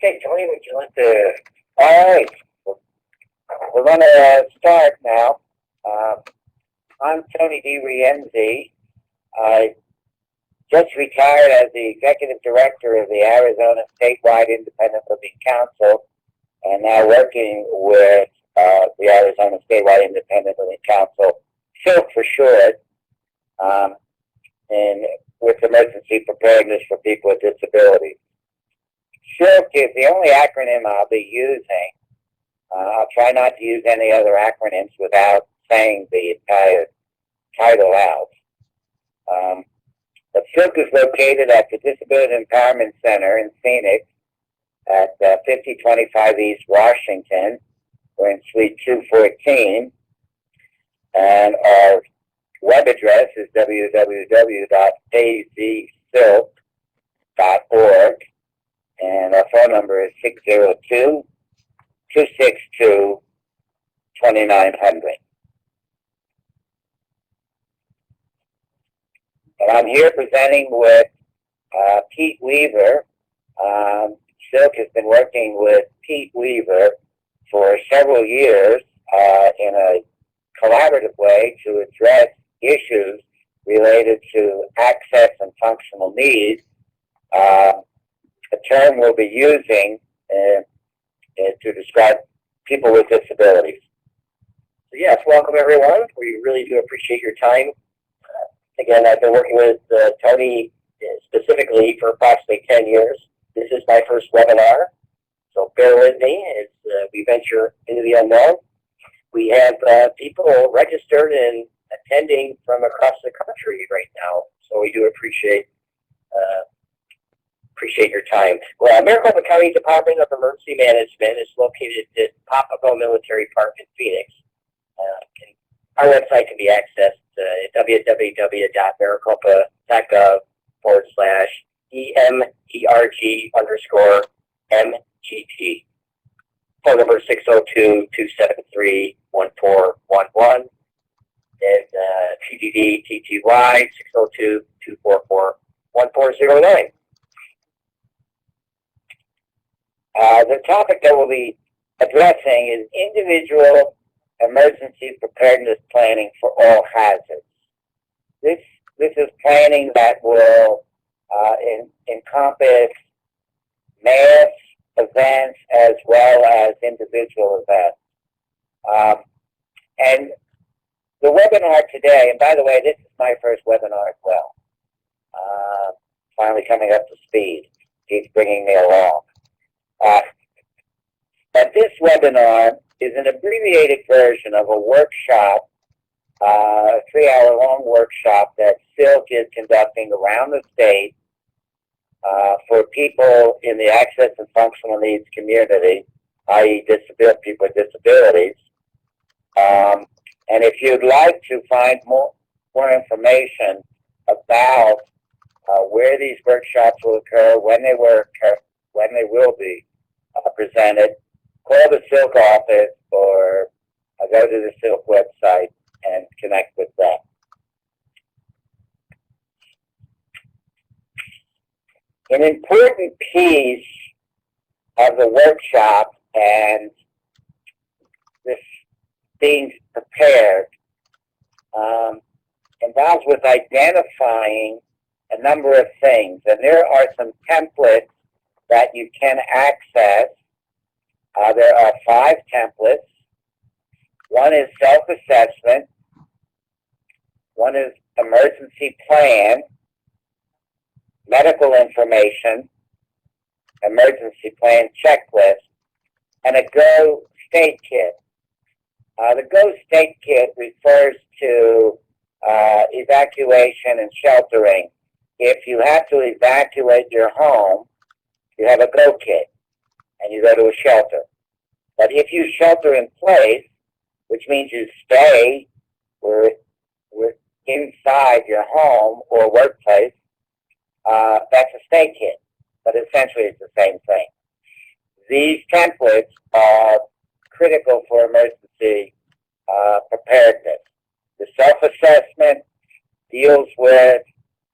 Okay, Tony, would you like to? All right, we're going to start now. I'm Tony DiRienzi. I just retired as the Executive Director of the Arizona Statewide Independent Living Council, and now working with the Arizona Statewide Independent Living Council, SILC for short, and with emergency preparedness for people with disabilities. SILC is the only acronym I'll be using. I'll try not to use any other acronyms without saying the entire title out. The SILC is located at the Disability Empowerment Center in Phoenix at 5025 East Washington. We're in Suite 214. And our web address is www.azsilc.org. And our phone number is 602-262-2900. And I'm here presenting with Pete Weaver. SILC has been working with Pete Weaver for several years in a collaborative way to address issues related to access and functional needs. A term we'll be using to describe people with disabilities. So yes, welcome everyone. We really do appreciate your time. Again, I've been working with Tony specifically for approximately 10 years. This is my first webinar, so bear with me as we venture into the unknown. We have people registered and attending from across the country right now, so we do appreciate your time. Well, Maricopa County Department of Emergency Management is located at Palo Military Park in Phoenix. Our website can be accessed at www.maricopa.gov/EMERG_MGT. Phone number 602-273-1411 and TDD TTY 602-244-1409. The topic that we'll be addressing is individual emergency preparedness planning for all hazards. This is planning that will encompass mass events as well as individual events. And the webinar today, and by the way, this is my first webinar as well. Finally coming up to speed. Keeps bringing me along. But this webinar is an abbreviated version of a workshop, a 3-hour-long workshop that SILC is conducting around the state for people in the access and functional needs community, i.e. people with disabilities. And if you'd like to find more information about where these workshops will occur, when they will be presented, call the SILC office or go to the SILC website and connect with them. An important piece of the workshop and this being prepared involves with identifying a number of things. And there are some templates that you can access. There are 5 templates. One is self-assessment. One is emergency plan, medical information, emergency plan checklist, and a Go State Kit. The Go State Kit refers to evacuation and sheltering. If you have to evacuate your home, you have a Go Kit, and you go to a shelter. But if you shelter in place, which means you stay inside your home or workplace, that's a State Kit. But essentially, it's the same thing. These templates are critical for emergency preparedness. The self-assessment deals with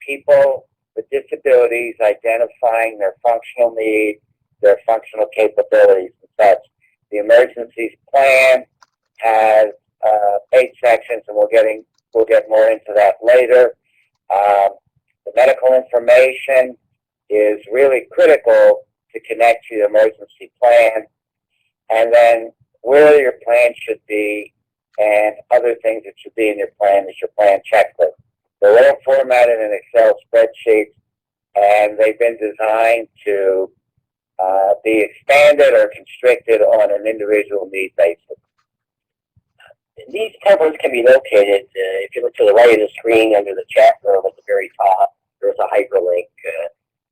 people with disabilities identifying their functional needs their functional capabilities and such. The emergencies plan has 8 sections, and we'll get more into that later. The medical information is really critical to connect to the emergency plan, and then where your plan should be and other things that should be in your plan is your plan checklist. They're all formatted in Excel spreadsheets, and they've been designed to be expanded or constricted on an individual need basis. These templates can be located, if you look to the right of the screen under the chat room at the very top, there's a hyperlink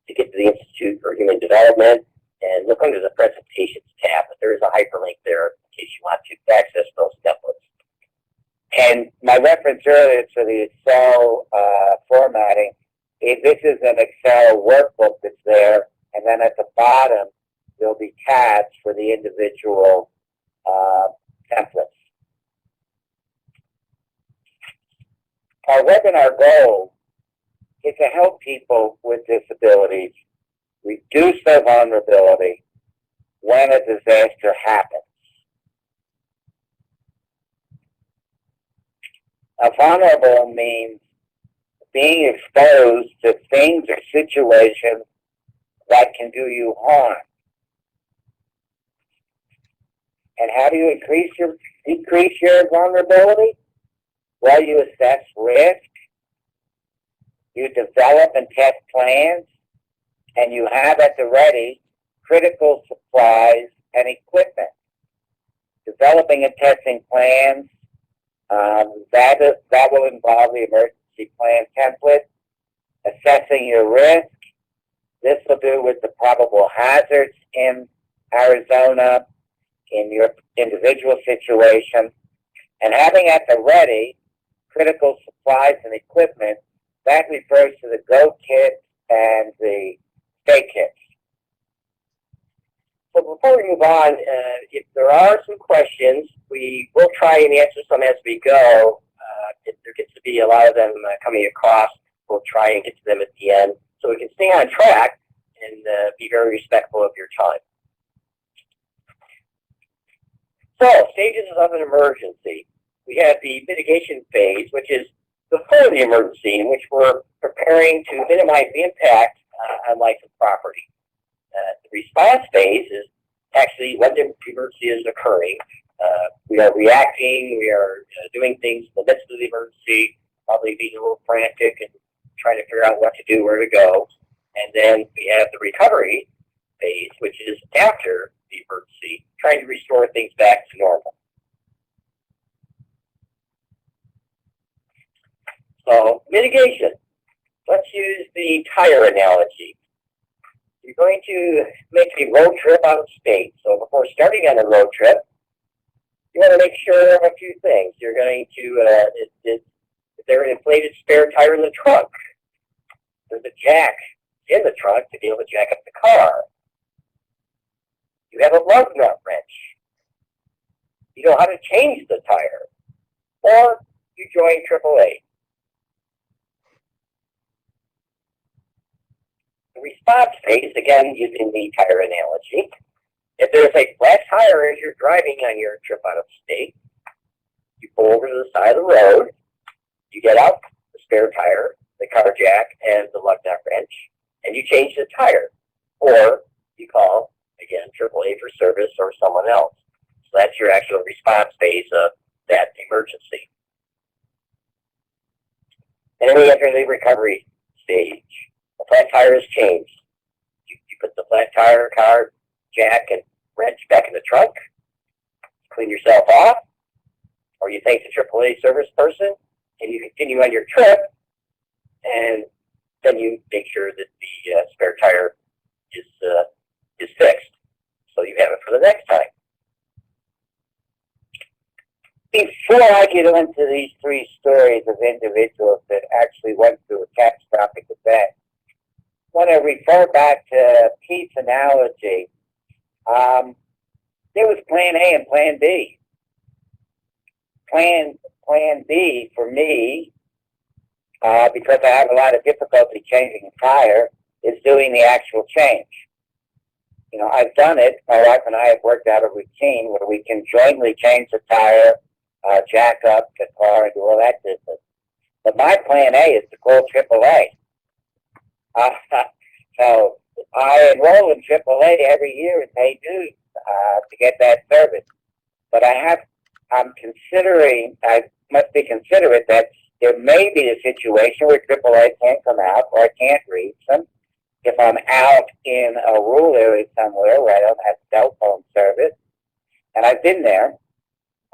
to get to the Institute for Human Development, and look under the Presentations tab, but there is a hyperlink there in case you want to access those templates. And my reference earlier to the Excel formatting, this is an Excel workbook that's there, and then at the bottom, there'll be tabs for the individual templates. Our webinar goal is to help people with disabilities reduce their vulnerability when a disaster happens. Now, vulnerable means being exposed to things or situations that can do you harm. And how do you decrease your vulnerability? Well, you assess risk, you develop and test plans, and you have at the ready critical supplies and equipment. Developing and testing plans, that will involve the emergency plan template. Assessing your risk, this will do with the probable hazards in Arizona, in your individual situation, and having at the ready critical supplies and equipment, that refers to the GO kits and the stay kits. So before we move on, if there are some questions, we will try and answer some as we go. If there gets to be a lot of them coming across, we'll try and get to them at the end so we can stay on track and be very respectful of your time. So, stages of an emergency. We have the mitigation phase, which is before the emergency, in which we're preparing to minimize the impact on life and property. The response phase is actually when the emergency is occurring. We are reacting, we are doing things in the midst of the emergency, probably being a little frantic and trying to figure out what to do, where to go. And then we have the recovery phase, which is after the emergency, trying to restore things back to normal. So, mitigation. Let's use the tire analogy. You're going to make a road trip out of state. So before starting on a road trip, you want to make sure of a few things. You're going to, is there an inflated spare tire in the trunk? There's a jack in the trunk to be able to jack up the car. You have a lug nut wrench. You know how to change the tire. Or you join AAA. The response phase, again, using the tire analogy. If there's a flat tire as you're driving on your trip out of state, you pull over to the side of the road, you get out the spare tire, the car jack, and the lug nut wrench, and you change the tire. Or you call, again, AAA for service or someone else. So that's your actual response phase of that emergency. And then we enter the recovery stage. The flat tire is changed. You put the flat tire, car, jack, and wrench back in the trunk, clean yourself off, or you thank the AAA service person, and you continue on your trip, and then you make sure that the spare tire is fixed, so you have it for the next time. Before I get into these 3 stories of individuals that actually went through a catastrophic event, I want to refer back to Pete's analogy. There was Plan A and Plan B. Plan B for me, because I have a lot of difficulty changing a tire, is doing the actual change. I've done it. My wife and I have worked out a routine where we can jointly change the tire, jack up the car, and do all that business. But my plan A is to call AAA. So I enroll in AAA every year and pay dues to get that service. But I must be considerate that there may be a situation where AAA can't come out or I can't reach them. If I'm out in a rural area somewhere where I don't have cell phone service, and I've been there,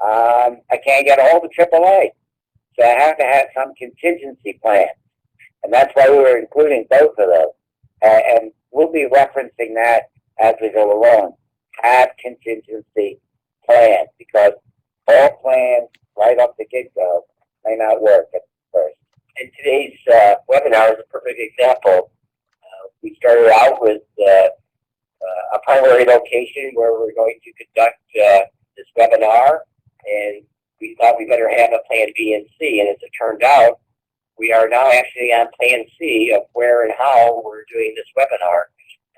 I can't get a hold of AAA. So I have to have some contingency plan. And that's why we're including both of those. And we'll be referencing that as we go along. Have contingency plans, because all plans right off the get-go may not work at first. And today's webinar is a perfect example. We started out with a primary location where we're going to conduct this webinar, and we thought we better have a plan B and C. And as it turned out, we are now actually on plan C of where and how we're doing this webinar.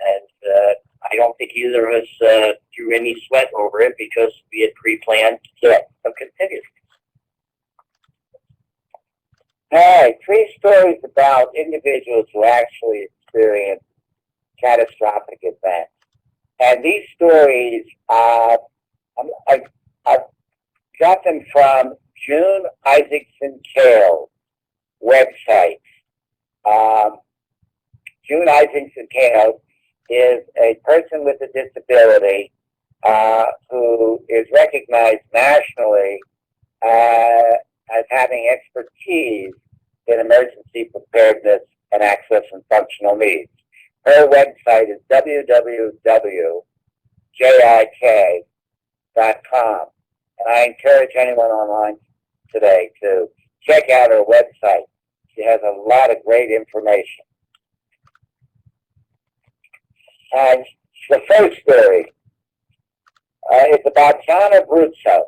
And I don't think either of us drew any sweat over it because we had pre-planned some contingencies. All right, 3 stories about individuals who actually experienced catastrophic events. And these stories, I got them from June Isaacson Kale's website. June Isaacson Kale is a person with a disability who is recognized nationally as having expertise in emergency preparedness and access and functional needs. Her website is www.jik.com. And I encourage anyone online today to check out her website. She has a lot of great information. And the first story is about John Abruzzo.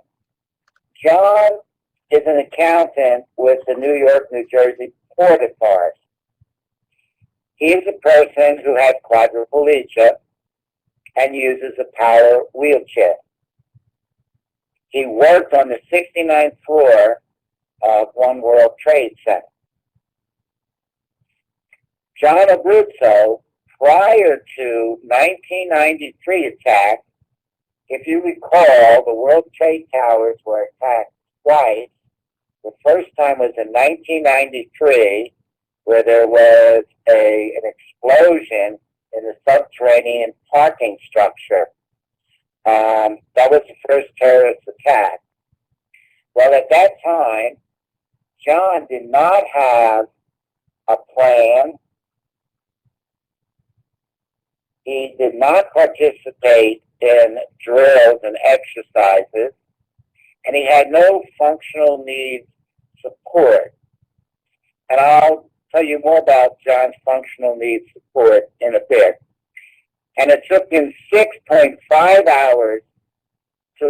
John is an accountant with the New York, New Jersey Port Authority. He is a person who has quadriplegia and uses a power wheelchair. He worked on the 69th floor of One World Trade Center. John Abruzzo, prior to 1993 attack, if you recall, the World Trade Towers were attacked twice. The first time was in 1993, where there was an explosion in the subterranean parking structure. That was the first terrorist attack. Well, at that time, John did not have a plan. He did not participate in drills and exercises, and he had no functional needs support. And I'll tell you more about John's functional needs support in a bit. And it took him 6.5 hours to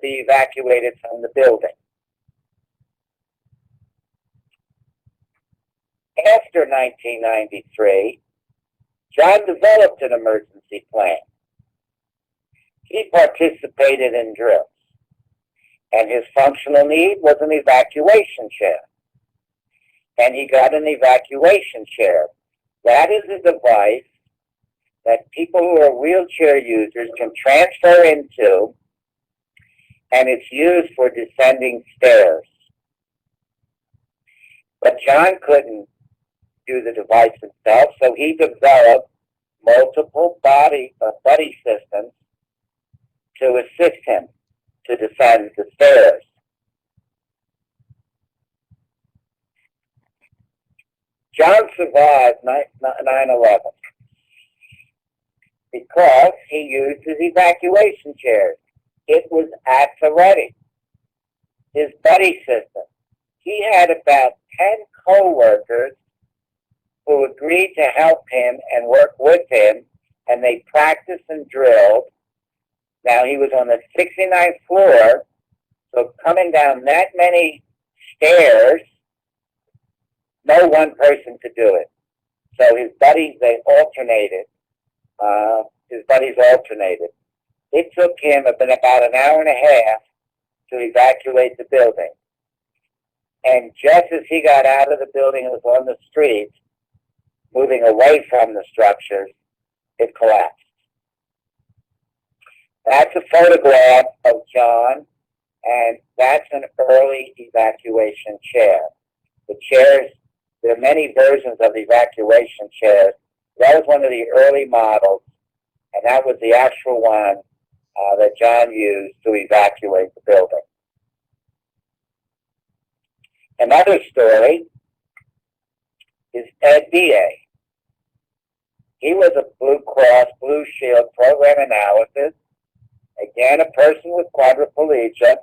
be evacuated from the building. After 1993, John developed an emergency plan. He participated in drills, and his functional need was an evacuation chair. And he got an evacuation chair. That is a device that people who are wheelchair users can transfer into, and it's used for descending stairs. But John couldn't do the device himself, so he developed multiple buddy systems to assist him to descend the stairs. John survived 9/11 because he used his evacuation chairs. It was at the ready. His buddy system. He had about 10 co-workers who agreed to help him and work with him, and they practiced and drilled. Now, he was on the 69th floor, so coming down that many stairs, no one person could do it. So his buddies, they alternated his buddies alternated. It took him about an hour and a half to evacuate the building. And just as he got out of the building and was on the street, moving away from the structures, it collapsed. That's a photograph of John, and that's an early evacuation chair. The chairs, there are many versions of the evacuation chairs. That was one of the early models, and that was the actual one that John used to evacuate the building. Another story is Ed B.A. He was a Blue Cross Blue Shield program analysis, again a person with quadriplegia,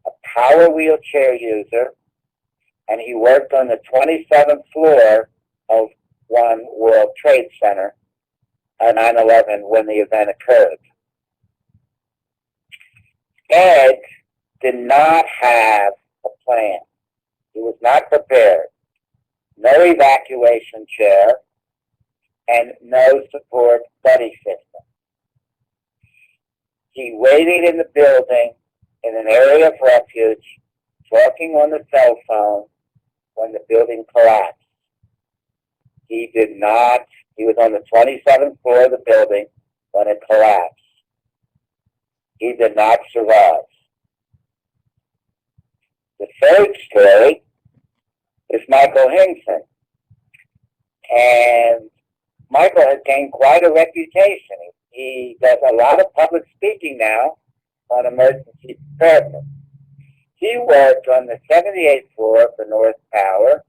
a power wheelchair user, and he worked on the 27th floor of One World Trade Center on 9/11 when the event occurred. Ed did not have a plan. He was not prepared. No evacuation chair and no support buddy system. He waited in the building in an area of refuge, talking on the cell phone when the building collapsed. He was on the 27th floor of the building when it collapsed. He did not survive. The third story is Michael Hinson. And Michael has gained quite a reputation. He does a lot of public speaking now on emergency preparedness. He worked on the 78th floor for North Tower.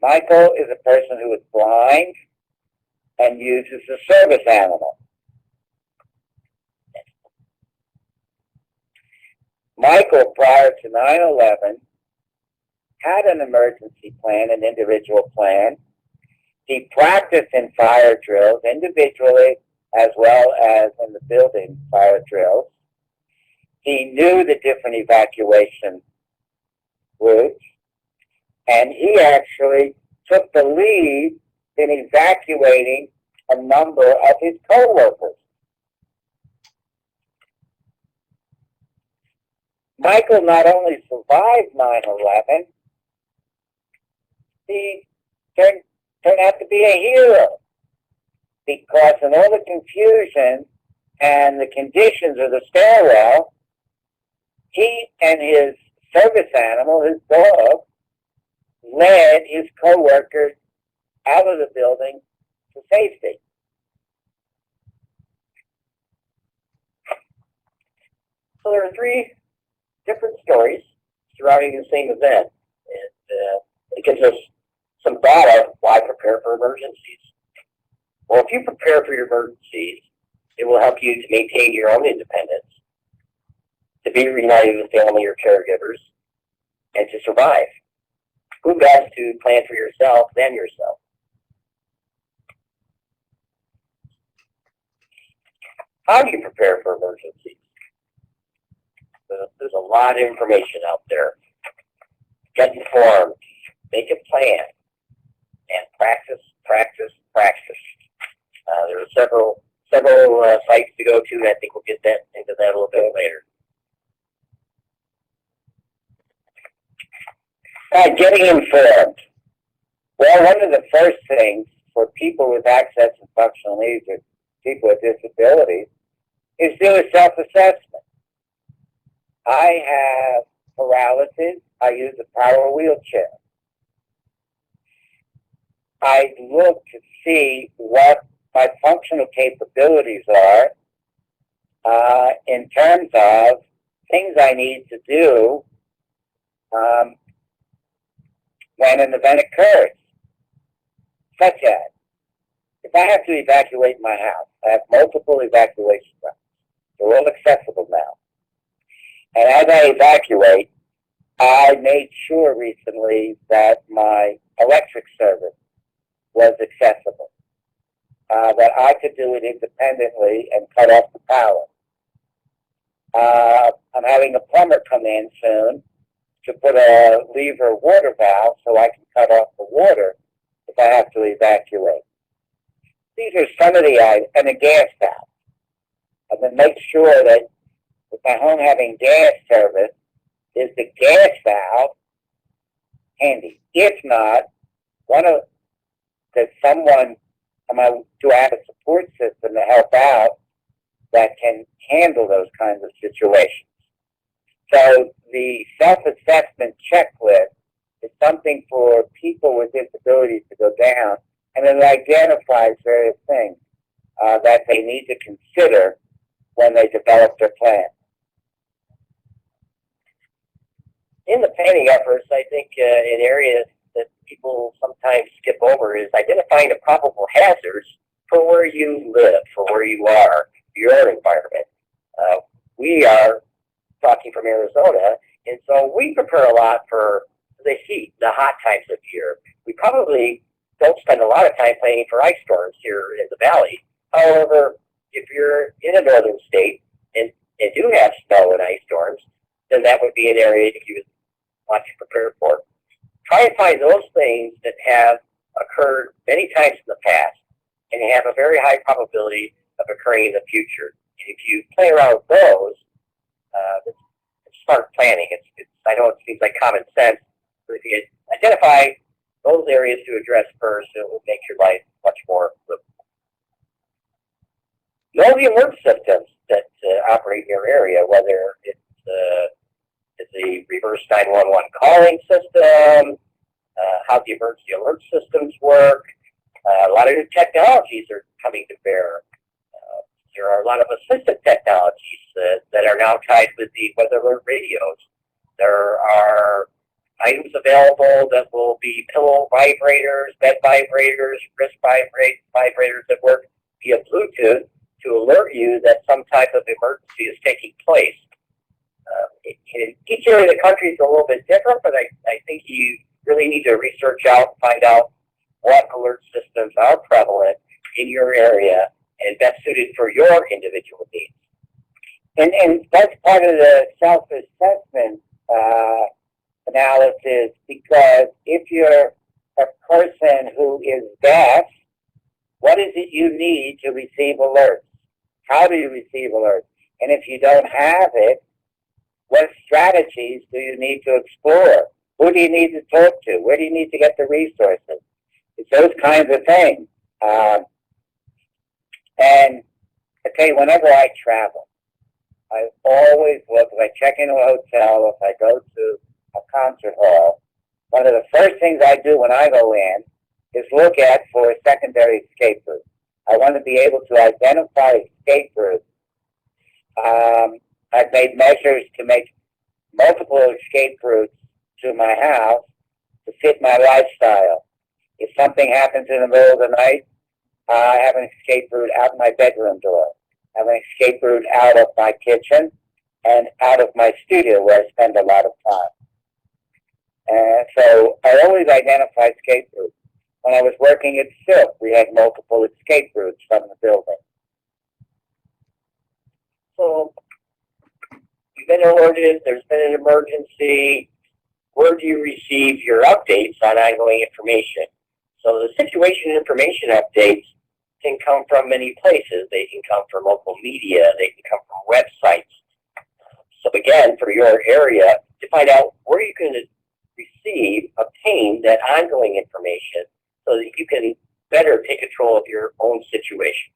Michael is a person who is blind and uses a service animal. Michael, prior to 9/11, had an emergency plan, an individual plan. He practiced in fire drills individually as well as in the building fire drills. He knew the different evacuation routes, and he actually took the lead in evacuating a number of his co-workers. Michael not only survived 9/11, he turned out to be a hero, because in all the confusion and the conditions of the stairwell, he and his service animal, his dog, led his co-workers out of the building to safety. So there are three different stories surrounding the same event. It gives us some data on why prepare for emergencies. Well, if you prepare for your emergencies, it will help you to maintain your own independence, to be reunited with family or caregivers, and to survive. Who best to plan for yourself than yourself? How do you prepare for emergencies? There's a lot of information out there. Get informed, make a plan, and practice, practice, practice. There are several sites to go to, and I think we'll get into that a little bit later. Getting informed. Well, one of the first things for people with access and functional needs, or people with disabilities, is do a self-assessment. I have paralysis. I use a power wheelchair. I look to see what my functional capabilities are in terms of things I need to do when an event occurs. Such as, if I have to evacuate my house, I have multiple evacuation routes. They're all accessible now. And as I evacuate, I made sure recently that my electric service was accessible, that I could do it independently and cut off the power. I'm having a plumber come in soon to put a lever water valve so I can cut off the water if I have to evacuate. these are some of the items, and the gas valve. And then make sure that with my home having gas service, is the gas valve handy? If not, do I have a support system to help out that can handle those kinds of situations? So the self-assessment checklist is something for people with disabilities to go down, and it identifies various things that they need to consider when they develop their plan. In the planning efforts, I think an area that people sometimes skip over is identifying the probable hazards for where you live, for where you are, your environment. We are talking from Arizona, and so we prepare a lot for the heat, the hot times of year. We probably don't spend a lot of time planning for ice storms here in the valley. However, if you're in a northern state and do have snow and ice storms, then that would be an area that you would want to prepare for. Try and find those things that have occurred many times in the past and have a very high probability of occurring in the future. And if you play around with those, it's smart planning. I know it seems like common sense, but if you identify those areas to address first, it will make your life much more livable. Know the alert systems that operate in your area, whether it's a reverse 911 calling system, how the emergency alert systems work. A lot of new technologies are coming to bear. There are a lot of assistive technologies that are now tied with the weather alert radios. There are items available that will be pillow vibrators, bed vibrators, wrist vibrators that work via Bluetooth to alert you that some type of emergency is taking place. Each area of the country is a little bit different, but I think you really need to research out and find out what alert systems are prevalent in your area and best suited for your individual needs. And that's part of the self-assessment analysis, because if you're a person who is deaf, what is it you need to receive alerts? How do you receive alerts? And if you don't have it, what strategies do you need to explore? Who do you need to talk to? Where do you need to get the resources? It's those kinds of things. And I tell you, whenever I travel, I always look, if I check into a hotel, if I go to a concert hall, one of the first things I do when I go in is look at for a secondary escape route. I want to be able to identify escape routes. I've made measures to make multiple escape routes to my house to fit my lifestyle. If something happens in the middle of the night, I have an escape route out my bedroom door. I have an escape route out of my kitchen and out of my studio where I spend a lot of time. And so I always identify escape routes. When I was working at SILC, we had multiple escape routes from the building. So you've been alerted, there's been an emergency. Where do you receive your updates on ongoing information? So the situation information updates can come from many places. They can come from local media. They can come from websites. So again, for your area, to find out where you can obtain that ongoing information so that you can better take control of your own situation.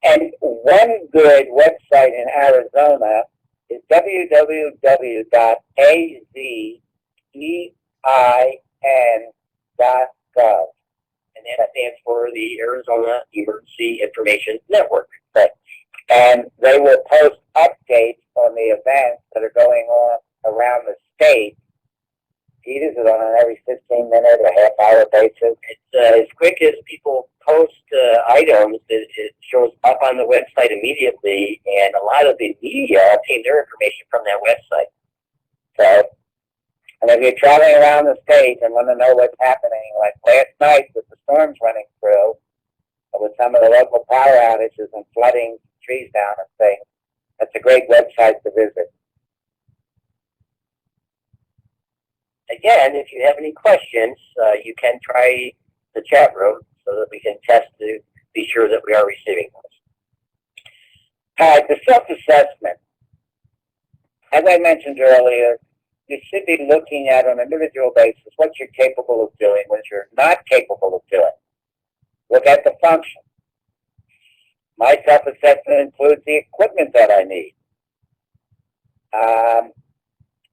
And one good website in Arizona is www.azein.gov. And that stands for the Arizona Emergency Information Network. Right. And they will post updates on the events that are going on around the state. Either is on an every 15-minute or half-hour basis. It's as quick as people post items, it shows up on the website immediately, and a lot of the media obtain their information from that website. So, and if you're traveling around the state and want to know what's happening, like last night with the storms running through, with some of the local power outages and flooding trees down and things, that's a great website to visit. Again, if you have any questions, you can try the chat room so that we can test the be sure that we are receiving those. All right, the self-assessment. As I mentioned earlier, you should be looking at on an individual basis what you're capable of doing, what you're not capable of doing. Look at the function. My self-assessment includes the equipment that I need.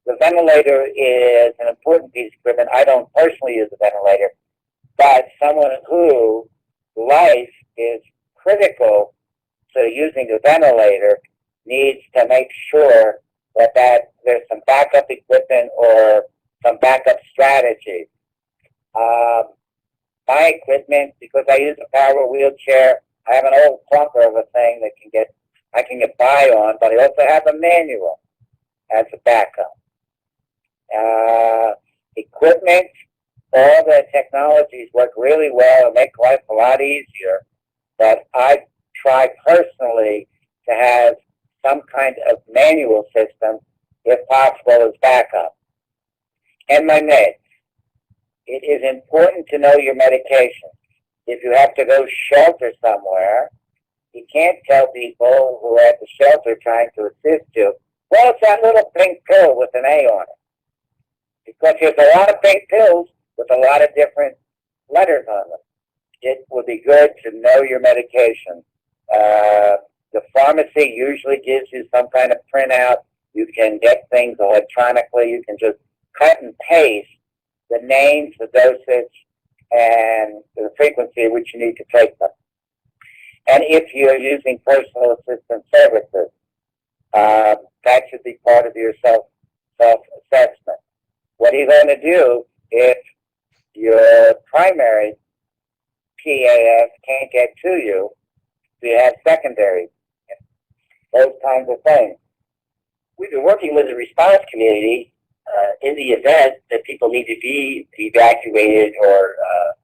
The ventilator is an important piece of equipment. I don't personally use a ventilator, but someone who life is critical to using a ventilator needs to make sure that there's some backup equipment or some backup strategy. My equipment, because I use a power wheelchair, I have an old clunker of a thing that I can get by on, but I also have a manual as a backup. Equipment, all the technologies work really well and make life a lot easier, but I try personally to have some kind of manual system, if possible, as backup. And my meds. It is important to know your medication. If you have to go shelter somewhere, you can't tell people who are at the shelter trying to assist you, well, it's that little pink pill with an A on it. Because there's a lot of pink pills with a lot of different letters on them. It would be good to know your medication. The pharmacy usually gives you some kind of printout. You can get things electronically. You can just cut and paste the names, the dosage, and the frequency at which you need to take them. And if you're using personal assistance services, that should be part of your self-assessment. What are you going to do if your primary PAS can't get to you? Do you have secondary? Those kinds of things. We've been working with the response community in the event that people need to be evacuated or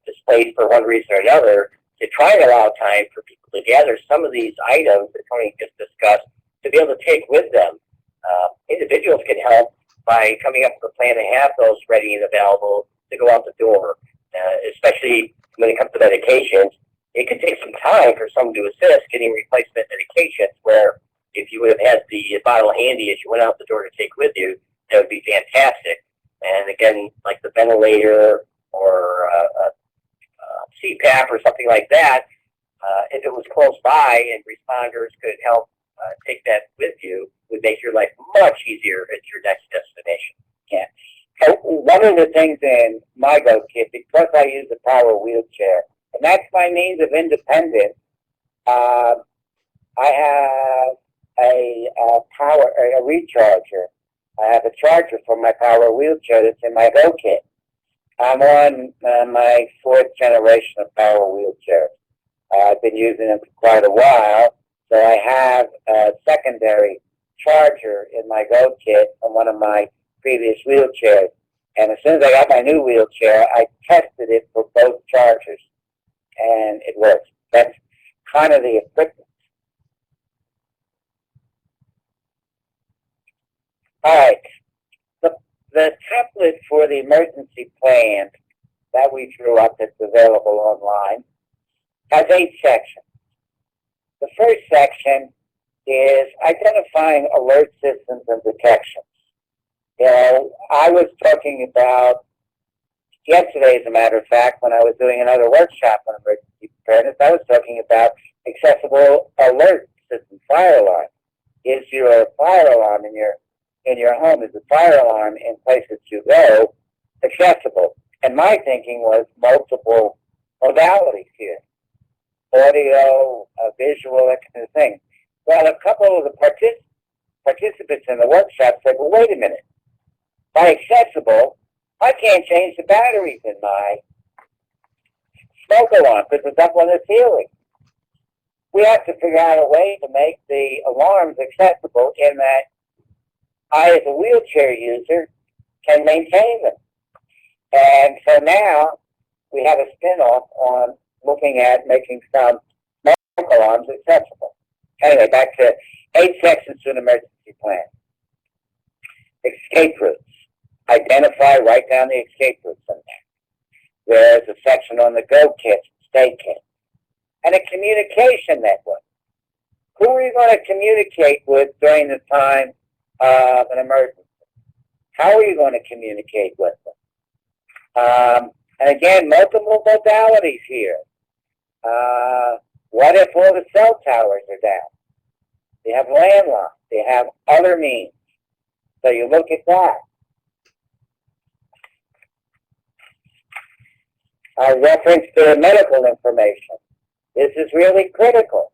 displaced for one reason or another, to try and allow time for people to gather some of these items that Tony just discussed to be able to take with them. Individuals can help by coming up with a plan to have those ready and available to go out the door, especially when it comes to medications. It could take some time for someone to assist getting replacement medications, where if you would have had the bottle handy as you went out the door to take with you, that would be fantastic. And again, like the ventilator or CPAP or something like that, if it was close by and responders could help take that with you, would make your life much easier at your next destination. Yeah. So one of the things in my go kit, because I use a power wheelchair, and that's my means of independence, I have a recharger. I have a charger for my power wheelchair that's in my go kit. I'm on my 4th generation of power wheelchairs. I've been using them for quite a while, so I have a secondary charger in my go kit from one of my previous wheelchairs. And as soon as I got my new wheelchair, I tested it for both chargers, and it works. That's kind of the equipment. All right. The template for the emergency plan that we drew up that's available online has 8 sections. The first section is identifying alert systems and detections. You know, I was talking about yesterday, as a matter of fact, when I was doing another workshop on emergency preparedness, I was talking about accessible alert system, fire alarm. Is your fire alarm in your home, is the fire alarm in places you go accessible? And my thinking was multiple modalities here. Audio, visual, that kind of thing. Well, a couple of the participants in the workshop said, well, wait a minute. By accessible, I can't change the batteries in my smoke alarm because it's up on the ceiling. We have to figure out a way to make the alarms accessible in that I, as a wheelchair user, can maintain them. And so now we have a spin-off on looking at making some smoke alarms accessible. Anyway, back to 8 sections to an emergency plan. Escape routes. Identify, write down the escape routes in there. There's a section on the go kits, stay kit. and a communication network. Who are you going to communicate with during the time of an emergency? How are you going to communicate with them? And again, multiple modalities here. What if all the cell towers are down? They have landlines. They have other means. So you look at that. Reference to medical information. This is really critical.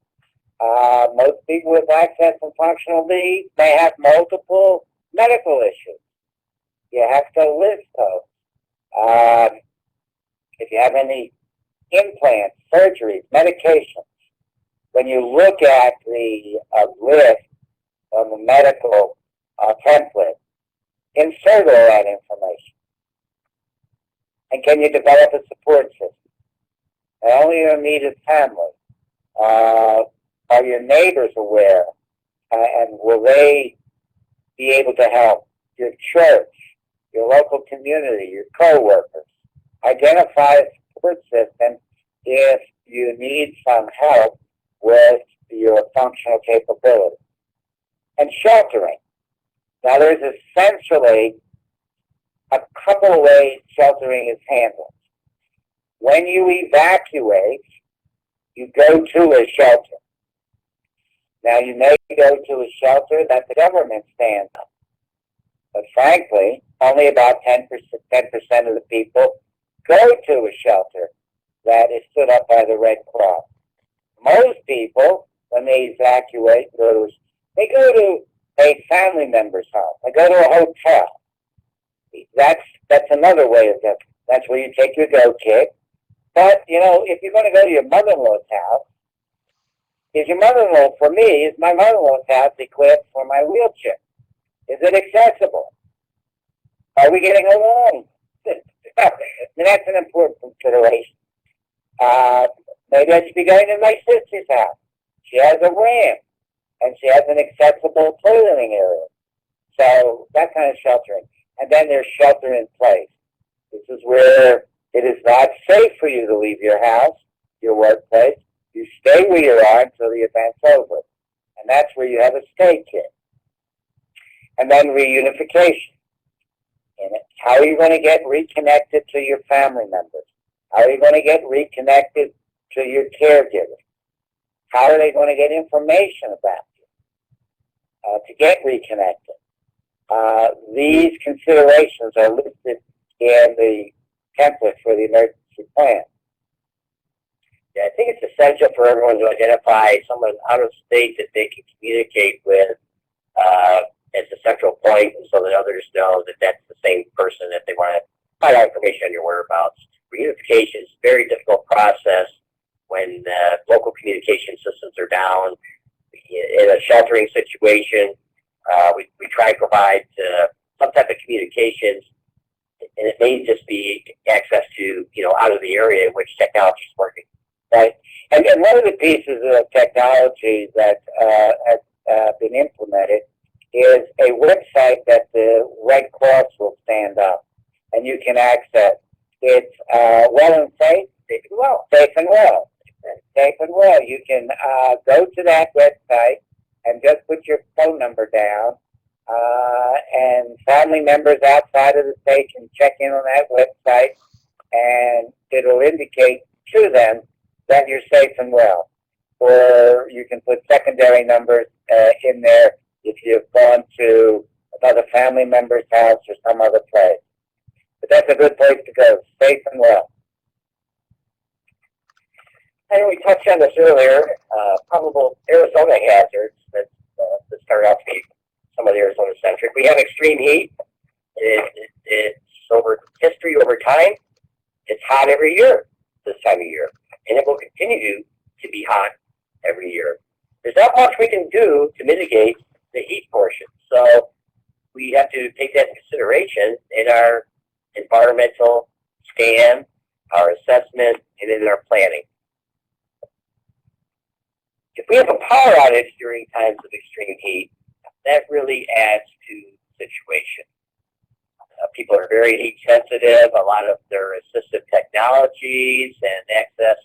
Most people with access and functional needs may have multiple medical issues. You have to list those. If you have any implants, surgeries, medications, when you look at the list on the medical template, insert all that information. And can you develop a support system? Not only your immediate family, are your neighbors aware, and will they be able to help? Your church, your local community, your co-workers. Identify a support system if you need some help with your functional capability. And sheltering. Now, there's essentially a couple of ways sheltering is handled. When you evacuate, you go to a shelter. Now, you may go to a shelter that the government stands up. But frankly, only about 10% of the people go to a shelter that is stood up by the Red Cross. Most people, when they evacuate, they go to a family member's home. They go to a hotel. That's another way of doing it. That's where you take your go kit. But, you know, if you're going to go to your mother-in-law's house, is your mother-in-law, for me, is my mother-in-law's house equipped for my wheelchair? Is it accessible? Are we getting along? And that's an important consideration. Maybe I should be going to my sister's house. She has a ramp, and she has an accessible toileting area. So that kind of sheltering. And then there's shelter in place. This is where it is not safe for you to leave your house, your workplace. You stay where you are until the event's over. And that's where you have a stay kit. And then reunification. And how are you going to get reconnected to your family members? How are you going to get reconnected to your caregivers? How are they going to get information about you to get reconnected? These considerations are listed in the template for the emergency plan. Yeah, I think it's essential for everyone to identify someone out of state that they can communicate with as a central point, so that others know that that's the same person that they want to find out information on your whereabouts. Reunification is a very difficult process when local communication systems are down. In a sheltering situation, we try to provide some type of communications, and it may just be access to, out of the area in which technology is working. Right. And one of the pieces of technology that has been implemented is a website that the Red Cross will stand up, and you can access. It's Well and Safe, Safe and Well, Safe and Well, Safe and Well. You can go to that website and just put your phone number down, and family members outside of the state can check in on that website, and it'll indicate to them that you're safe and well. Or you can put secondary numbers in there if you've gone to another family member's house or some other place. But that's a good place to go, safe and well. I know we touched on this earlier, probable Arizona hazards that start out to be somewhat Arizona-centric. We have extreme heat. It's over history, over time. It's hot every year this time of year, and it will continue to be hot every year. There's not much we can do to mitigate the heat portion, so we have to take that into consideration in our environmental scan, our assessment, and in our planning. If we have a power outage during times of extreme heat, that really adds to the situation. People are very heat sensitive. A lot of their assistive technologies and access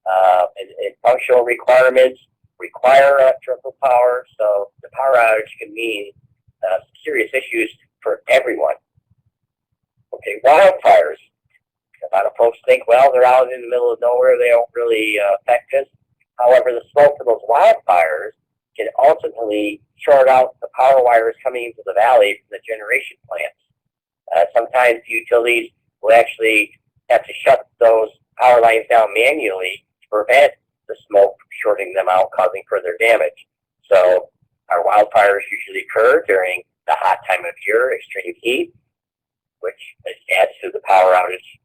And functional requirements require electrical power, so the power outage can mean serious issues for everyone. Okay, wildfires. A lot of folks think, well, they're out in the middle of nowhere, they don't really affect us. However, the smoke of those wildfires can ultimately short out the power wires coming into the valley from the generation plants. Sometimes utilities will actually have to shut those power lines down manually to prevent the smoke from shorting them out, causing further damage. So our wildfires usually occur during the hot time of year, extreme heat, which adds to the power outage.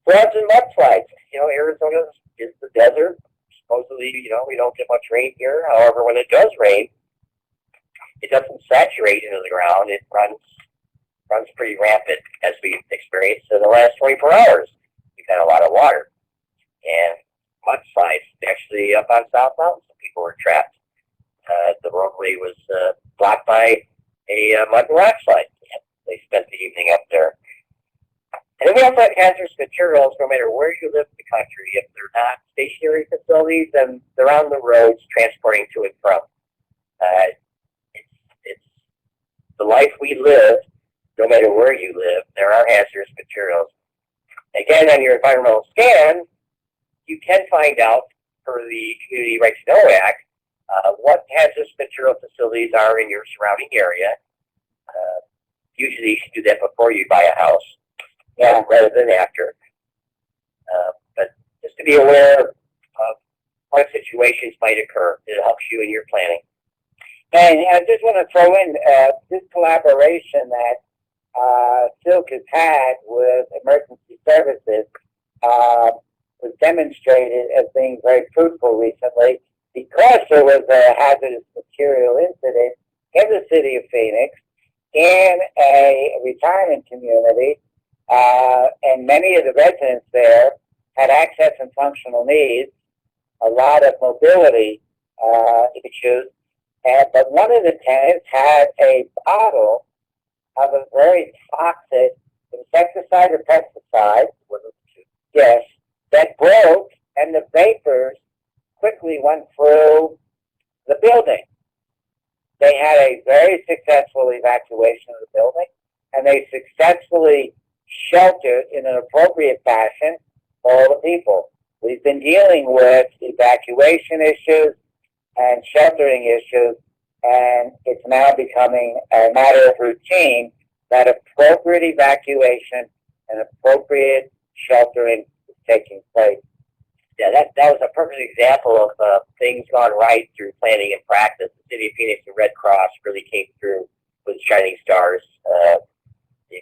Floods and mudslides. Arizona is the desert. Supposedly, we don't get much rain here. However, when it does rain, it doesn't saturate into the ground. It runs pretty rampant, as we've experienced in the last 24 hours. We've had a lot of water. And mudslides, actually up on South Mountain, some people were trapped. The roadway was blocked by a mud and rock slide. They spent the evening up there. And then we also have hazardous materials, no matter where you live in the country. If they're not stationary facilities, then they're on the roads transporting to and from. It's the life we live, no matter where you live, there are hazardous materials. Again, on your environmental scan, you can find out, per the Community Right to Know Act, what hazardous material facilities are in your surrounding area. Usually you should do that before you buy a house, rather than after. But just to be aware of what situations might occur, it helps you in your planning. And I just want to throw in this collaboration that SILC has had with emergency services was demonstrated as being very fruitful recently because there was a hazardous material incident in the city of Phoenix in a retirement community, and many of the residents there had access and functional needs, a lot of mobility issues, but one of the tenants had a bottle of a very toxic insecticide or pesticide, yes, that broke, and the vapors quickly went through the building. They had a very successful evacuation of the building, and they successfully sheltered in an appropriate fashion all the people. We've been dealing with evacuation issues and sheltering issues, and it's now becoming a matter of routine that appropriate evacuation and appropriate sheltering is taking place. Yeah, that was a perfect example of things gone right through planning and practice. The City of Phoenix and Red Cross really came through with shining stars.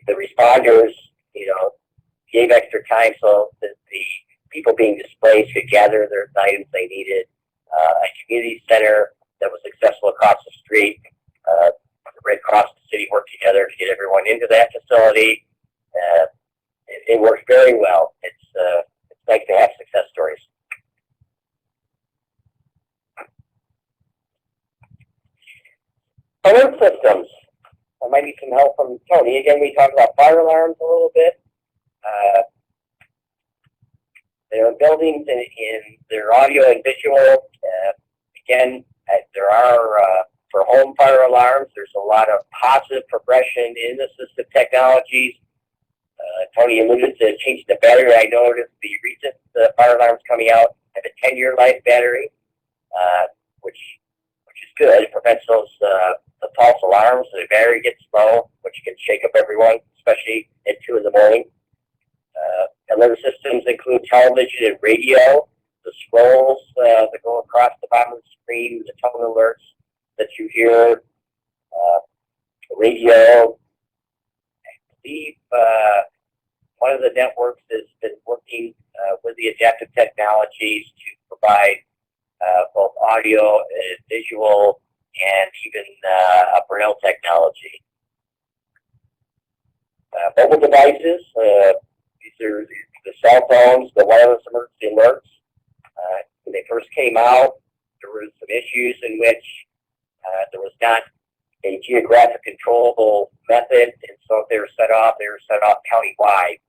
The responders, gave extra time so that the people being displaced could gather their items they needed. A community center that was successful across the street. The Red Cross and the city worked together to get everyone into that facility. It worked very well. It's nice to have success stories. Alert systems. I might need some help from Tony. Again, we talked about fire alarms a little bit. There are buildings in their audio and visual. Again, there are, for home fire alarms, there's a lot of positive progression in assistive technologies. Tony alluded to changing the battery. I noticed the recent fire alarms coming out have a 10-year life battery, which is good. It prevents those the false alarms. The battery gets low, which can shake up everyone, especially at 2 in the morning. Alert systems include television and radio. The scrolls that go across the bottom of the screen, the tone alerts that you hear, radio. I believe one of the networks has been working with the adaptive technologies to provide both audio and visual and even upper rail technology. Mobile devices, these are the cell phones, the wireless emergency alerts. When they first came out, there were some issues in which there was not a geographic controllable method, and so if they were set off countywide.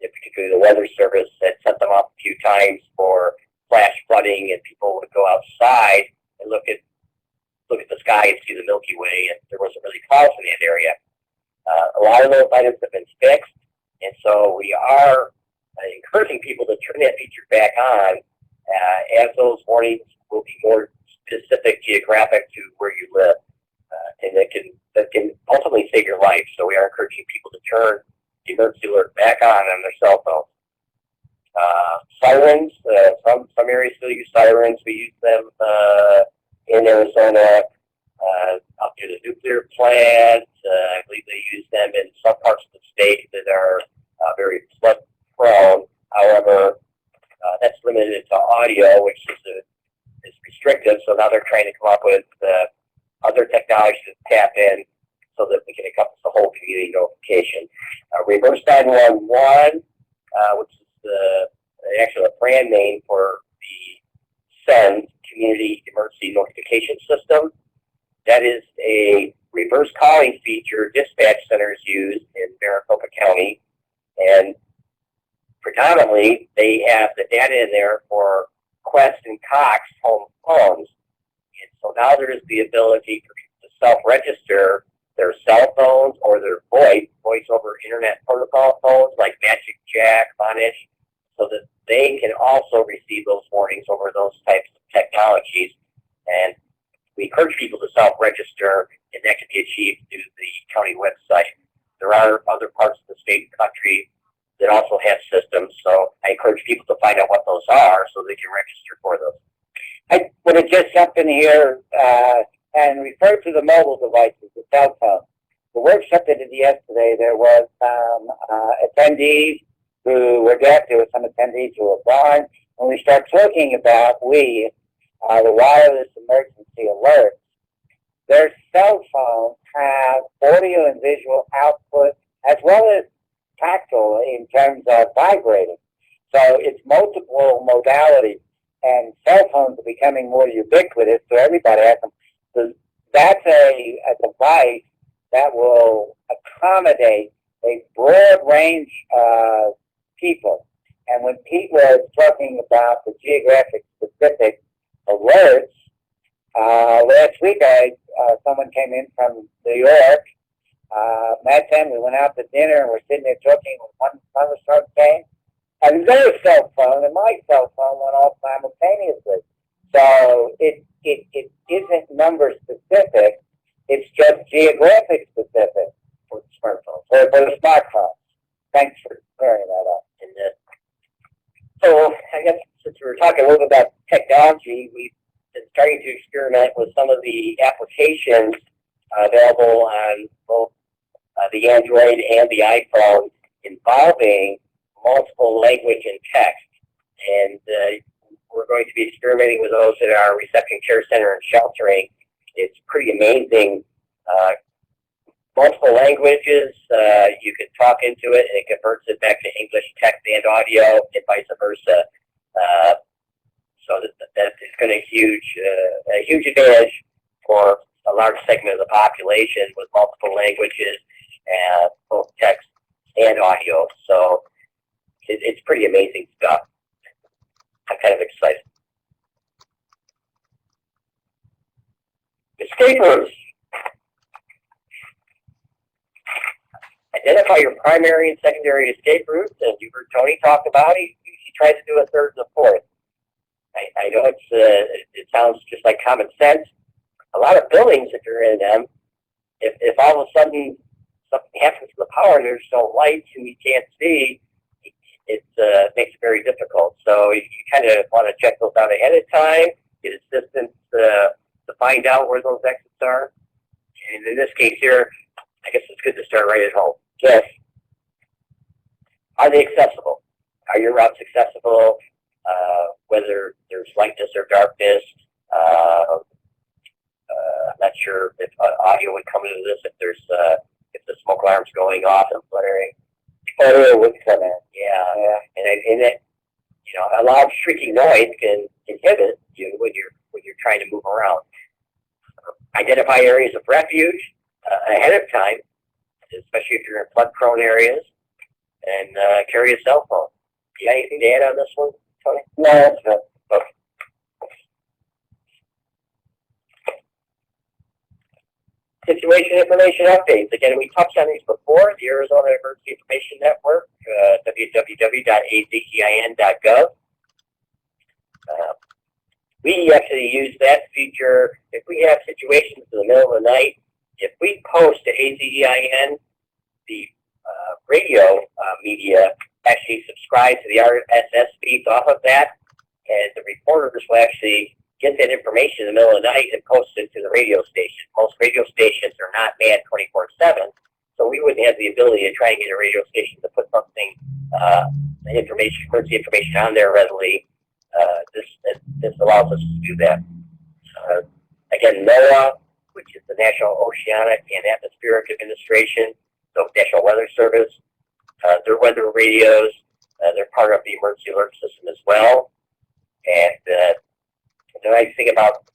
particularly the Weather Service had set them up a few times for flash flooding, and people would go outside and look at the sky and see the Milky Way, and there wasn't really clouds in that area. A lot of those items have been fixed, and so we are encouraging people to turn that feature back on, as those warnings will be more specific geographic to where you live, and that can ultimately save your life. So we are encouraging people to turn the emergency alert back on their cell phones. Sirens, some areas still use sirens. We use them in Arizona up near the nuclear plant. I believe they use them in some parts of the state that are very flood prone. However, that's limited to audio, which is restrictive. So now they're trying to come up with other technologies to tap in so that we can encompass the whole community notification. Reverse 911, which is actually a brand name for the SEND, Community Emergency Notification System. That is a reverse calling feature dispatch centers use in Maricopa County, and predominantly they have the data in there for Quest and Cox home phones. And so now there is the ability for people to self-register their cell phones or their voice over internet protocol phones like Magic Jack, Vonage, so that they can also receive those warnings over those types of technologies. And we encourage people to self-register, and that can be achieved through the county website. There are other parts of the state and country that also have systems, so I encourage people to find out what those are so they can register for those. I want to just jump in here and refer to the mobile devices, the cell phone. The workshop that I did yesterday, there was attendees who were deaf. There were some attendees who were blind. When we start talking about the wireless emergency alerts, their cell phones have audio and visual output as well as tactile in terms of vibrating. So it's multiple modalities, and cell phones are becoming more ubiquitous, so everybody has them. So that's a device that will accommodate a broad range of people. And when Pete was talking about the geographic specific alerts, last week someone came in from New York, met them, we went out to dinner, and we're sitting there talking when one thunderstorm came, and their cell phone and my cell phone went off simultaneously. So it isn't number specific, it's just geographic specific For the smartphones. for the smartphones. Thanks for clearing that up. And so I guess since we were talking a little bit about technology, we've been starting to experiment with some of the applications available on both the Android and the iPhone involving multiple language and text. And we're going to be experimenting with those at our reception care center and sheltering. It's pretty amazing. Multiple languages, you can talk into it and it converts it back to English text and audio and vice versa. So that is going to a huge advantage for a large segment of the population with multiple languages and both text and audio. So it's pretty amazing stuff. I'm kind of excited. Escape routes. Identify your primary and secondary escape routes, and you heard Tony talk about it. He tries to do a third and a fourth. I know it sounds just like common sense. A lot of buildings, if you're in them, if all of a sudden something happens to the power and there's no lights and you can't see, it makes it very difficult. So you kind of want to check those out ahead of time, get assistance to find out where those exits are. And in this case here, I guess it's good to start right at home. Yes. Are they accessible? Are your routes accessible? Whether there's lightness or darkness. I'm not sure if audio would come into this, if the smoke alarm's going off and flaring. Audio would come in. Yeah. And it, a loud shrieking noise can inhibit you when you're trying to move around. Identify areas of refuge ahead of time, especially if you're in flood-prone areas. and carry a cell phone. You got anything to add on this one, Tony? No, that's good. Okay. Situation information updates. Again, we touched on these before. The Arizona Emergency Information Network, www.azein.gov. We actually use that feature if we have situations in the middle of the night. If we post to AZEIN, the radio media actually subscribe to the RSS feeds off of that, and the reporters will actually get that information in the middle of the night and post it to the radio station. Most radio stations are not manned 24/7, so we wouldn't have the ability to try and get a radio station to put something, emergency information on there readily. This allows us to do that. Again, NOAA, which is the National Oceanic and Atmospheric Administration, so National Weather Service, their weather radios, they're part of the emergency alert system as well. And the nice thing about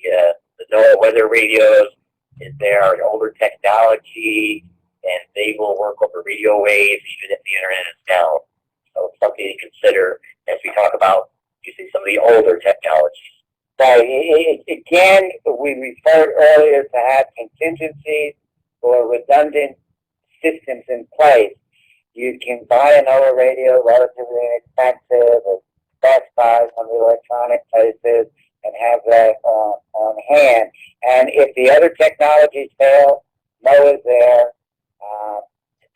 the NOAA weather radios is they are an older technology, and they will work over radio waves even if the internet is down. So it's something to consider as we talk about using some of the older technologies. So again, we referred earlier to have contingencies or redundant systems in place. You can buy an NOAA radio relatively inexpensive or Best Buy from the electronic places and have that on hand. And if the other technologies fail, NOAA's there.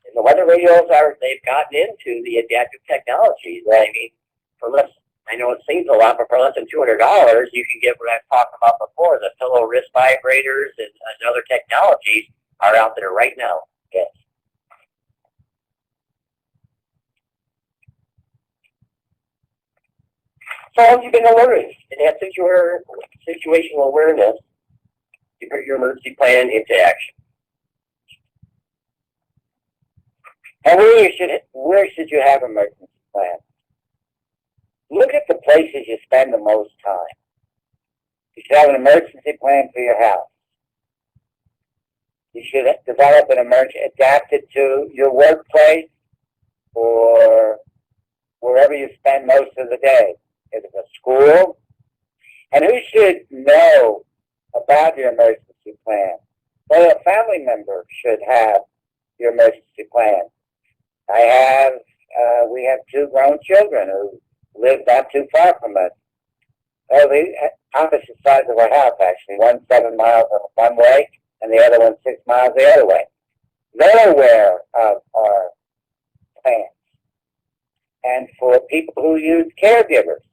And the weather radios they've gotten into the adaptive technologies. I mean, for less, I know it seems a lot, but for less than $200, you can get what I've talked about before. The pillow wrist vibrators and other technologies are out there right now. Yes. So have you been alerted and have situational awareness to put your emergency plan into action? And where should you have emergency plans? Look at the places you spend the most time. You should have an emergency plan for your house. You should develop an emergency adapted to your workplace or wherever you spend most of the day. If it's a school. And who should know about your emergency plan? Well, a family member should have your emergency plan. We have 2 grown children who live not too far from us. Well, the opposite sides of our house, actually. One's 7 miles one way, and the other one's 6 miles the other way. They're aware of our plans. And for people who use caregivers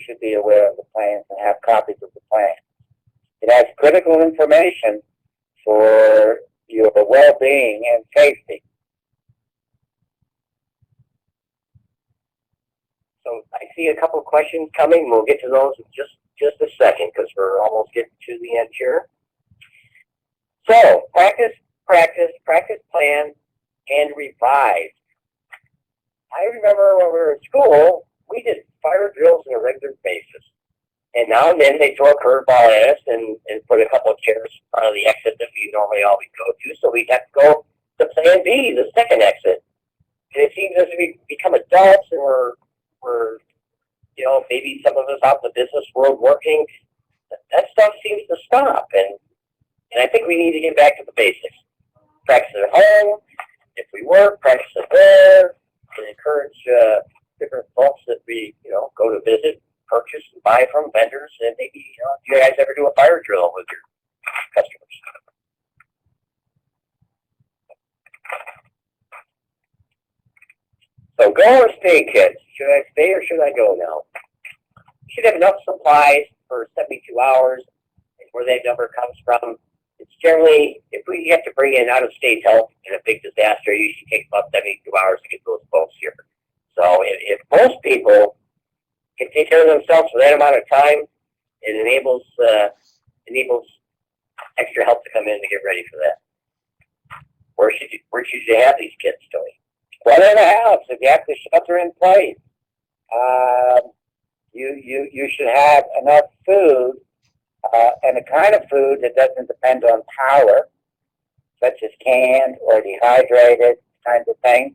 should be aware of the plans and have copies of the plans. It has critical information for your well-being and safety. So I see a couple of questions coming. We'll get to those in just a second because we're almost getting to the end here. So practice, plan, and revise. I remember when we were in school, we did fire drills on a regular basis. And now and then they throw a curveball at us and put a couple of chairs in front of the exit that we normally always go to. So we'd have to go to plan B, the second exit. And it seems as we become adults and we're maybe some of us out in the business world working, that stuff seems to stop. And I think we need to get back to the basics. Practice at home. If we work, practice at there. And encourage different folks that we, go to visit, purchase, and buy from vendors. And maybe, if you guys ever do a fire drill with your customers. So go or stay, kids. Should I stay or should I go now? You should have enough supplies for 72 hours. And where that number comes from, it's generally, if we have to bring in out-of-state help in a big disaster, it usually takes about 72 hours to get those folks here. So if most people can take care of themselves for that amount of time, it enables extra help to come in to get ready for that. Where should you have these kids, Tony? Well, in the house, if you have to shelter in place, you should have enough food, and the kind of food that doesn't depend on power, such as canned or dehydrated, kinds of things.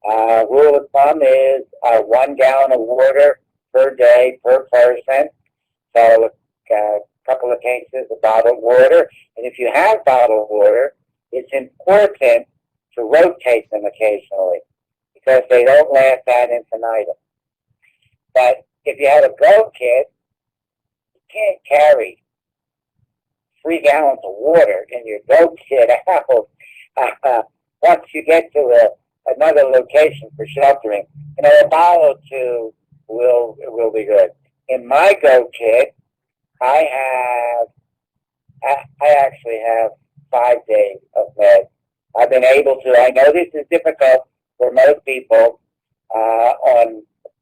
Rule of thumb is 1 gallon of water per day per person. So a couple of cases of bottled water. And if you have bottled water, it's important to rotate them occasionally because they don't last ad infinitum. But if you have a go kit, you can't carry 3 gallons of water in your go kit out. Once you get to another location for sheltering, a bottle or two will be good. In my go kit, I actually have 5 days of meds. I've been able to. I know this is difficult for most people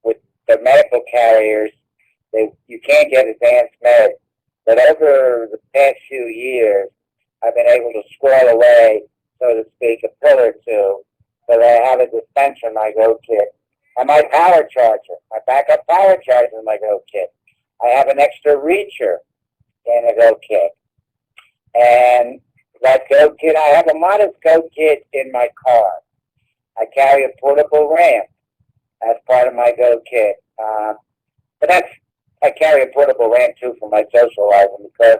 with the medical carriers. You can't get advanced meds, but over the past few years, I've been able to squirrel away, so to speak, a pill or two, so that I have a dispenser in my go kit. And my power charger, my backup power charger in my go kit. I have an extra reacher in a go kit. And that go kit, I have a modest go kit in my car. I carry a portable ramp as part of my go kit. But I carry a portable ramp too for my socializing, because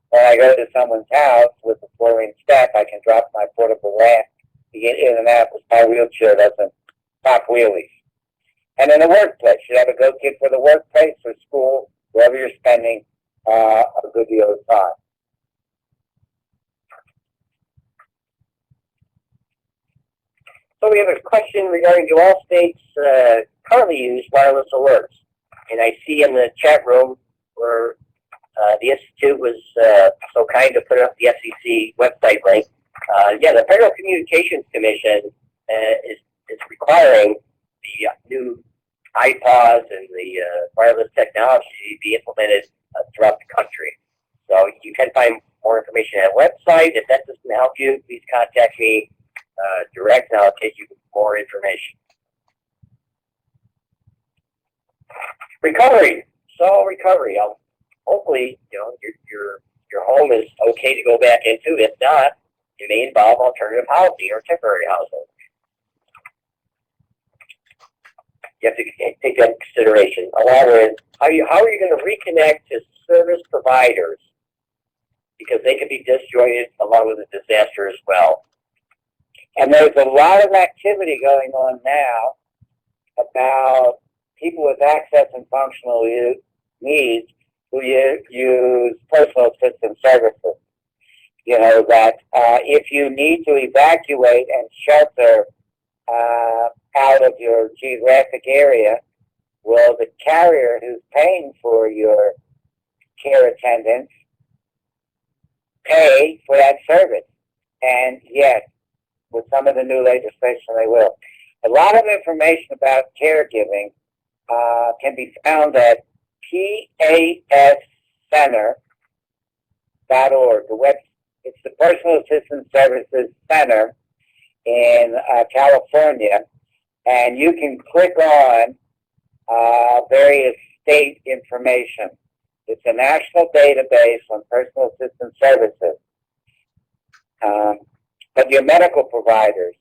when I go to someone's house with a 4-inch step, I can drop my portable ramp to get in and out because my wheelchair doesn't pop wheelies. And in the workplace, you have a go kit for the workplace or school, wherever you're spending a good deal of time. So we have a question regarding, do all states currently use wireless alerts? And I see in the chat room where the Institute was so kind to put up the SEC website link. Yeah, the Federal Communications Commission is requiring the new iPods and the wireless technology to be implemented throughout the country. So you can find more information at our website. If that doesn't help you, please contact me direct, and I'll take you more information. Recovery. So recovery. Hopefully, your home is okay to go back into. If not, it may involve alternative housing or temporary housing. You have to take that into consideration. Along with how are you going to reconnect to service providers, because they can be disjointed along with the disaster as well. And there's a lot of activity going on now about people with access and functional needs who use personal assistance services. That if you need to evacuate and shelter out of your geographic area, well, the carrier who's paying for your care attendance pay for that service. And yes, with some of the new legislation, they will. A lot of information about caregiving can be found at pascenter.org. It's the Personal Assistance Services Center in California, and you can click on various state information. It's a national database on personal assistance services. But your medical providers,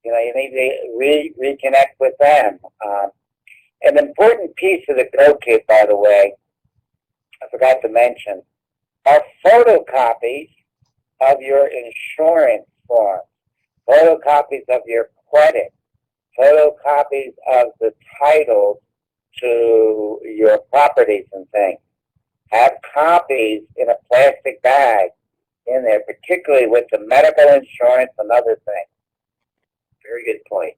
you need to reconnect with them. An important piece of the Go Kit, by the way, I forgot to mention, are photocopies of your insurance form, photocopies of your credit, photocopies of the title to your properties and things. Have copies in a plastic bag in there, particularly with the medical insurance and other things. Very good point.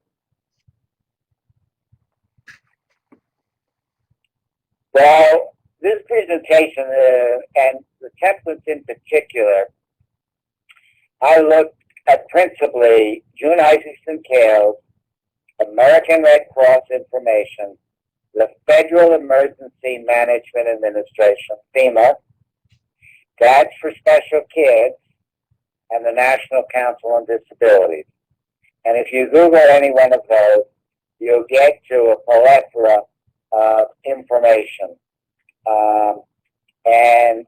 Well, this presentation and the templates in particular, I looked at principally June Isaacson Kale's American Red Cross information, the Federal Emergency Management Administration, FEMA, That's for Special Kids, and the National Council on Disabilities. And if you Google any one of those, you'll get to a plethora of information. And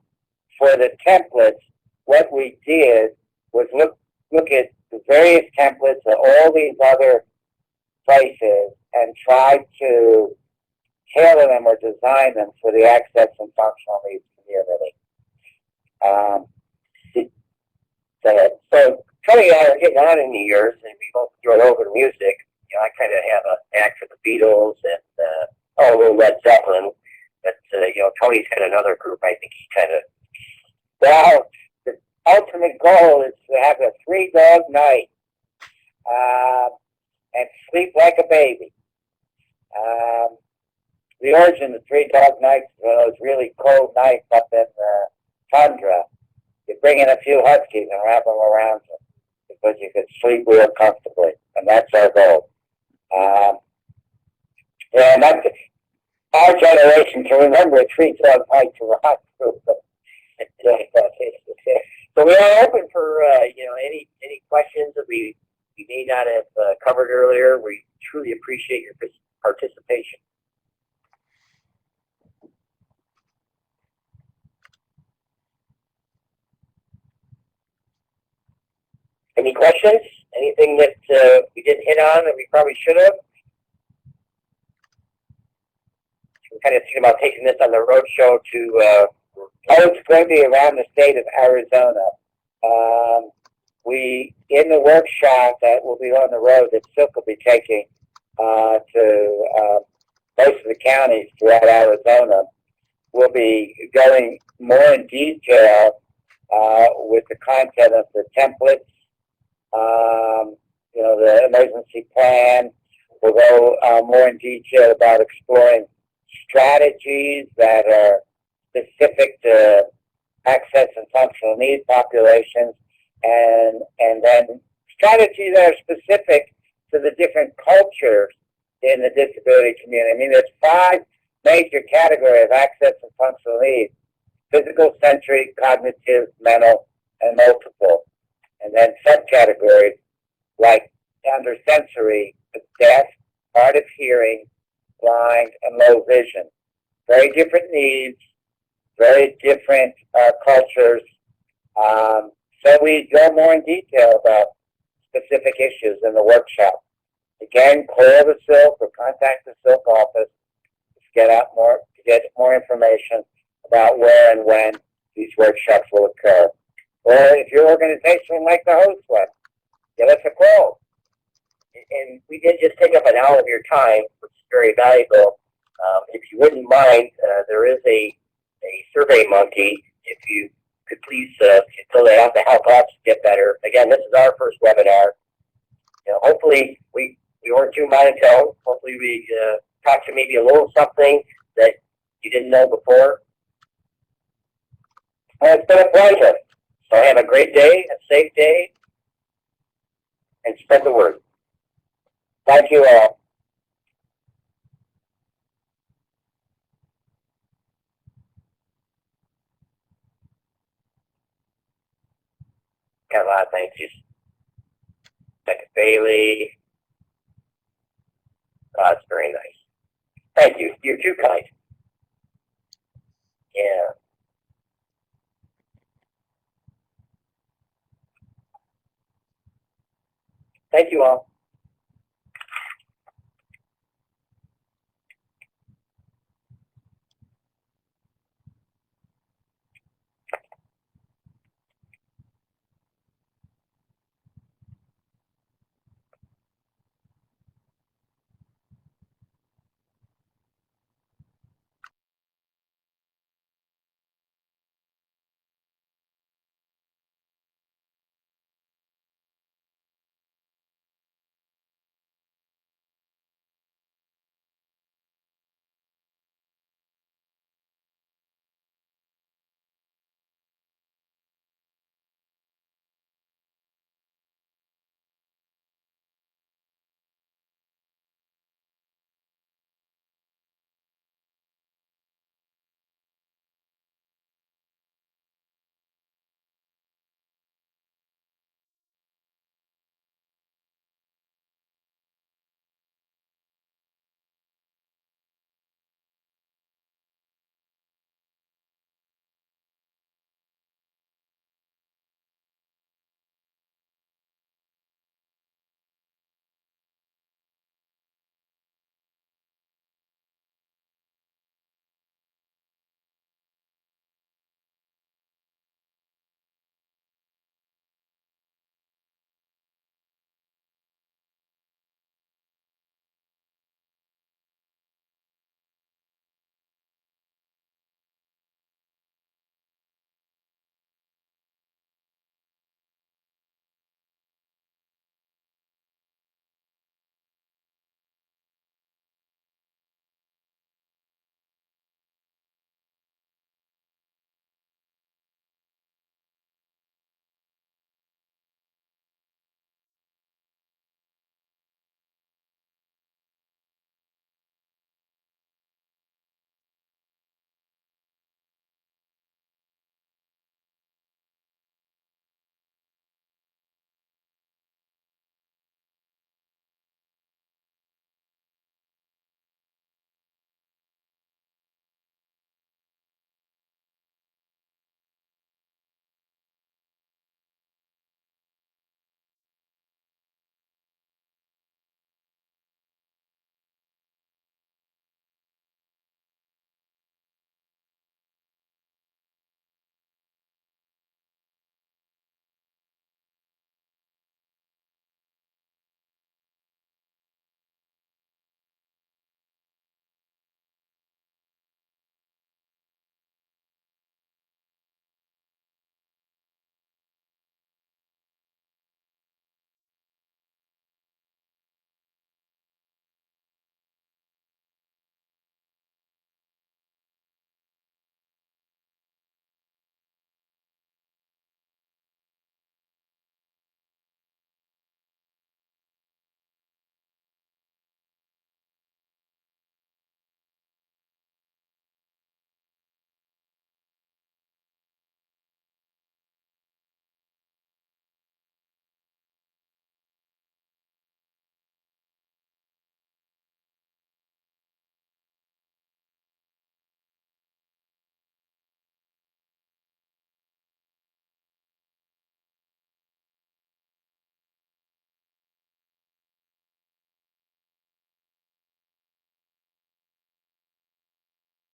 for the templates, what we did was look at the various templates of all these other places and tried to tailor them or design them for the access and functional needs community. So Tony and I are getting on in the years, and we both throw over to music. You know, I kind of have an knack for the Beatles and a little Led Zeppelin. But you know, Tony's got another group. I think he kind of. Well, the ultimate goal is to have a 3-dog night and sleep like a baby. The origin of 3-dog nights were those really cold nights up in the tundra. You bring in a few huskies and wrap them around you because you can sleep real comfortably, and that's our goal. And that's our generation can remember a 3-dog night to rock through. So we are open for you know, any questions that we may not have covered earlier. We truly appreciate your participation. Any questions? Anything that we didn't hit on that we probably should have? We're kind of thinking about taking this on the road show to. It's going to be around the state of Arizona. In the workshop that will be on the road that SILC will be taking to most of the counties throughout Arizona, we'll be going more in detail with the content of the templates, you know, the emergency plan. We'll go more in detail about exploring strategies that are specific to access and functional needs populations, and then strategies that are specific to the different cultures in the disability community. I mean, there's 5 major categories of access and functional needs: physical, sensory, cognitive, mental, and multiple. And then subcategories like under sensory, deaf, hard of hearing, blind, and low vision. Very different needs, very different cultures. So we go more in detail about specific issues in the workshop. Again, call the SILC or contact the SILC office to get more information about where and when these workshops will occur. Or if your organization would like to host one, give us a call. And we did just take up an hour of your time, which is very valuable. If you wouldn't mind, there is a survey monkey. If you could please fill that out to help us get better. Again, this is our first webinar. You know, hopefully we weren't too monotone. Hopefully we taught you maybe a little something that you didn't know before. It's been a pleasure. So have a great day, a safe day, and spread the word. Thank you all. Got a lot of thank yous. Becca Bailey. Oh, that's very nice. Thank you. You're too kind. Yeah. Thank you all.